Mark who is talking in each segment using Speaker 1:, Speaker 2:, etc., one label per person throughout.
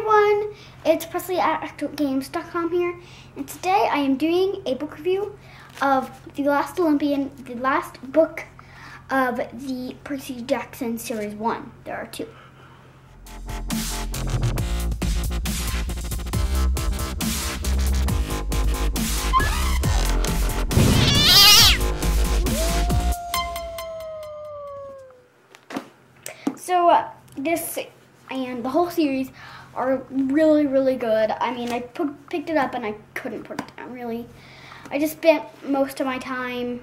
Speaker 1: everyone, it's Presley at ActOutGames.com here, and today I am doing a book review of The Last Olympian, the last book of the Percy Jackson Series 1. There are two. So this and the whole series are really, really good. I mean, I picked it up and I couldn't put it down, really. I just spent most of my time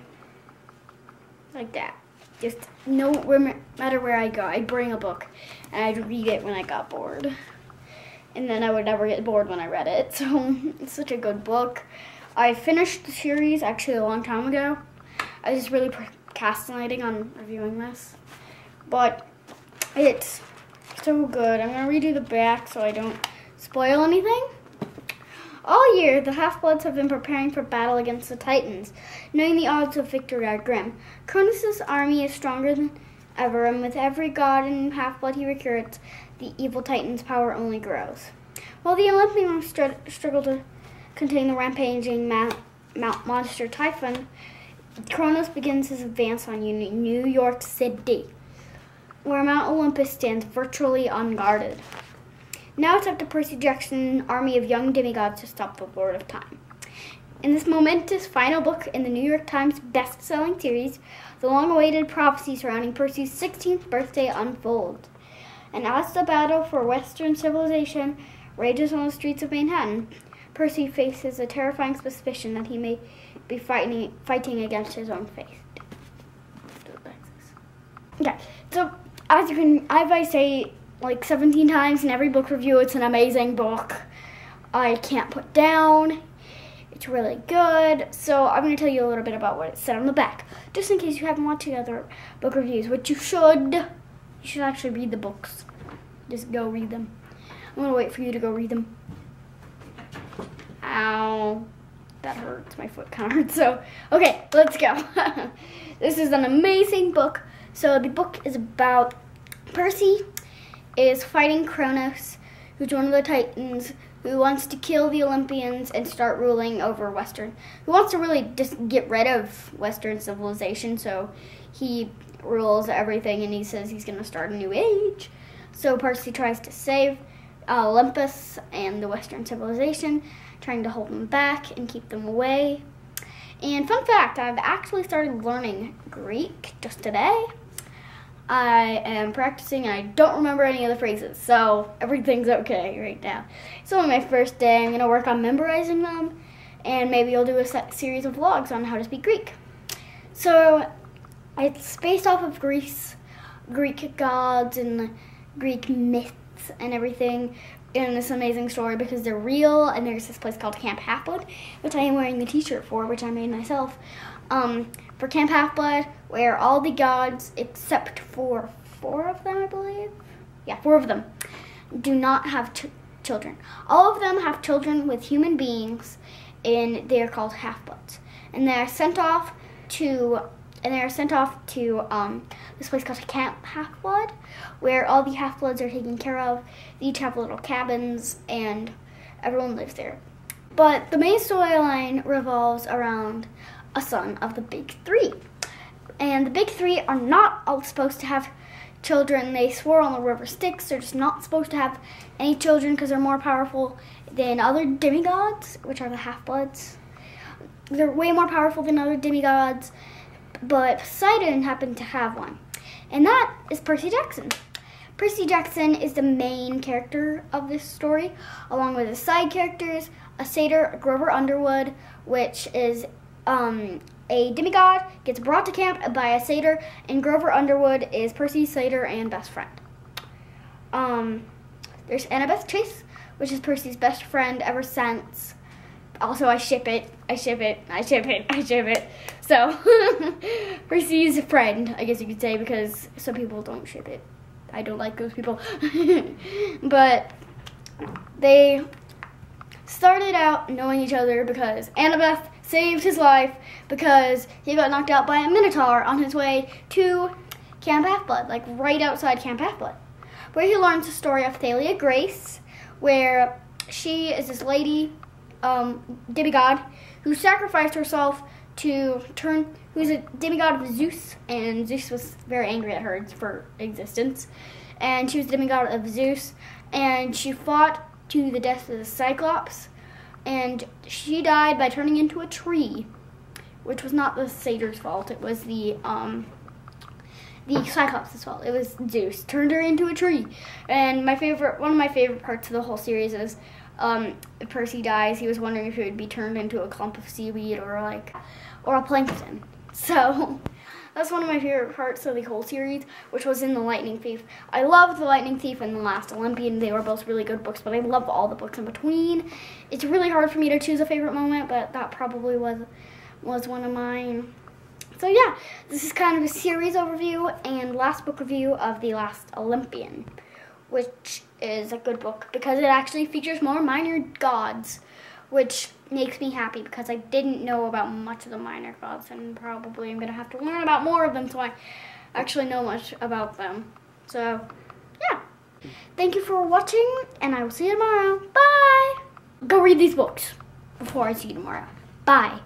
Speaker 1: like that. Just no matter where I go, I'd bring a book and I'd read it when I got bored. And then I would never get bored when I read it. So it's such a good book. I finished the series actually a long time ago. I was just really procrastinating on reviewing this. But it's so good. I'm going to redo the back so I don't spoil anything. All year, the Half-Bloods have been preparing for battle against the Titans, knowing the odds of victory are grim. Cronus' army is stronger than ever, and with every god and Half-Blood he recruits, the evil Titan's power only grows. While the Olympians struggle to contain the rampaging Mount Monster Typhon, Cronus begins his advance on New York City, where Mount Olympus stands virtually unguarded. Now it's up to Percy Jackson, army of young demigods, to stop the Lord of Time. In this momentous final book in the New York Times best-selling series, the long-awaited prophecy surrounding Percy's 16th birthday unfolds. And as the battle for Western civilization rages on the streets of Manhattan, Percy faces a terrifying suspicion that he may be fighting against his own faith. Okay, so as I say like 17 times in every book review, it's an amazing book. I can't put down. It's really good. So I'm going to tell you a little bit about what it said on the back, just in case you haven't watched the other book reviews, which you should. You should actually read the books. Just go read them. I'm going to wait for you to go read them. Ow. That hurts. My foot kind of hurts. So, okay, let's go. This is an amazing book. So the book is about Percy is fighting Cronus, who's one of the Titans, who wants to kill the Olympians and start ruling over Western. Who wants to really just get rid of Western civilization, so he rules everything and he says he's going to start a new age. So Percy tries to save Olympus and the Western civilization, trying to hold them back and keep them away. And fun fact, I've actually started learning Greek just today. I am practicing and I don't remember any of the phrases, so everything's okay right now. It's only my first day. I'm going to work on memorizing them, and maybe I'll do a series of vlogs on how to speak Greek. So it's based off of Greek gods and Greek myths and everything in this amazing story because they're real, and there's this place called Camp Half-Blood, which I am wearing the t-shirt for, which I made myself. For Camp Half-Blood, where all the gods, except for 4 of them, I believe. Yeah, 4 of them do not have children. All of them have children with human beings, and they are called Half-Bloods. And they are sent off to this place called Camp Half-Blood, where all the Half-Bloods are taken care of. They each have little cabins, and everyone lives there. But the main storyline revolves around a son of the Big Three. And the Big Three are not all supposed to have children. They swore on the River Styx they're just not supposed to have any children because they're more powerful than other demigods, which are the Half-Bloods. They're way more powerful than other demigods, but Poseidon happened to have one. And that is Percy Jackson. Percy Jackson is the main character of this story, along with his side characters, a satyr, Grover Underwood, which is a demigod, gets brought to camp by a satyr, and Grover Underwood is Percy's satyr and best friend. There's Annabeth Chase, which is Percy's best friend ever since. Also, I ship it. So, Percy's friend, I guess you could say, because some people don't ship it. I don't like those people. But they started out knowing each other because Annabeth saved his life because he got knocked out by a minotaur on his way to Camp Half-Blood, like right outside Camp Half-Blood, where he learns the story of Thalia Grace, where she is this lady, demigod, who sacrificed herself to turn, who's a demigod of Zeus, and Zeus was very angry at her for existence. And she was the demigod of Zeus, and she fought to the death of the Cyclops, and she died by turning into a tree, which was not the satyr's fault. It was the Cyclops' fault. It was Zeus turned her into a tree. And one of my favorite parts of the whole series is Percy dies. He was wondering if he would be turned into a clump of seaweed or a plankton. So that's one of my favorite parts of the whole series, which was in The Lightning Thief. I loved The Lightning Thief and The Last Olympian. They were both really good books, but I love all the books in between. It's really hard for me to choose a favorite moment, but that probably was one of mine. So yeah, this is kind of a series overview and last book review of The Last Olympian, which is a good book because it actually features more minor gods, which makes me happy because I didn't know about much of the minor gods, and probably I'm going to have to learn about more of them so I actually know much about them. So yeah, thank you for watching, and I will see you tomorrow. Bye! Go read these books before I see you tomorrow. Bye.